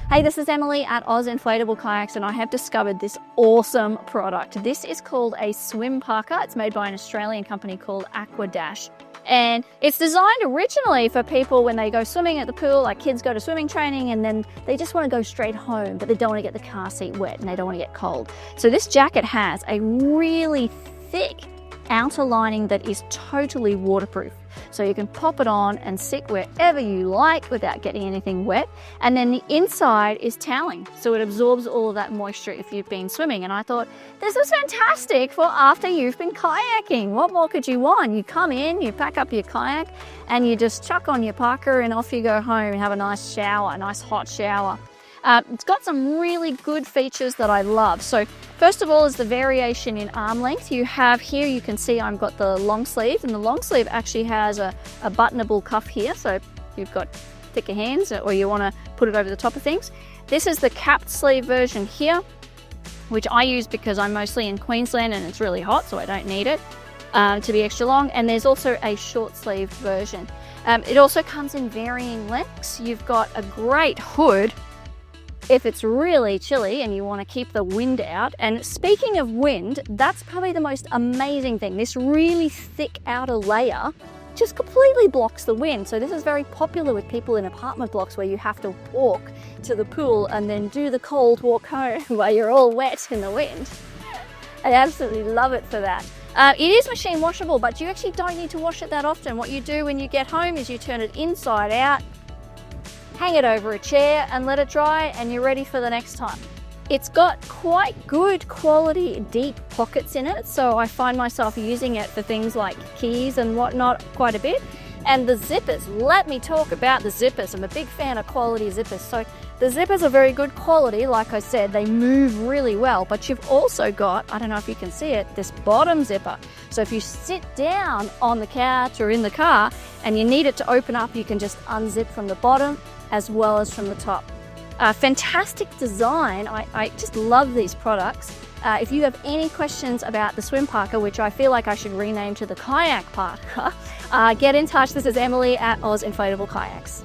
Hey, this is Emily at Inflatable Kayaks, and I have discovered this awesome product. This is called a swim parka. It's made by an Australian company called Aquadash. And it's designed originally for people when they go swimming at the pool, like kids go to swimming training and then they just want to go straight home, but they don't want to get the car seat wet and they don't want to get cold. So this jacket has a really thick outer lining that is totally waterproof. So you can pop it on and sit wherever you like without getting anything wet. And then the inside is toweling, so it absorbs all of that moisture if you've been swimming. And I thought, this is fantastic for after you've been kayaking. What more could you want? You come in, you pack up your kayak, and you just chuck on your parka and off you go home and have a nice shower, a nice hot shower. It's got some really good features that I love. So first of all is the variation in arm length. You have here, you can see I've got the long sleeve, and the long sleeve actually has a buttonable cuff here. So if you've got thicker hands or you want to put it over the top of things. This is the capped sleeve version here, which I use because I'm mostly in Queensland and it's really hot, so I don't need it to be extra long. And there's also a short sleeve version. It also comes in varying lengths. You've got a great hood if it's really chilly and you want to keep the wind out. And speaking of wind, that's probably the most amazing thing. This really thick outer layer just completely blocks the wind. So this is very popular with people in apartment blocks where you have to walk to the pool and then do the cold walk home while you're all wet in the wind. I absolutely love it for that. It is machine washable, but you actually don't need to wash it that often. What you do when you get home is you turn it inside out, hang it over a chair and let it dry, and you're ready for the next time. It's got quite good quality deep pockets in it, so I find myself using it for things like keys and whatnot quite a bit. And the zippers, let me talk about the zippers. I'm a big fan of quality zippers. So the zippers are very good quality. Like I said, they move really well, but you've also got, I don't know if you can see it, this bottom zipper. So if you sit down on the couch or in the car and you need it to open up, you can just unzip from the bottom as well as from the top. Fantastic design. I just love these products. If you have any questions about the swim parka, which I feel like I should rename to the kayak parka, get in touch. This is Emily at Inflatable Kayaks.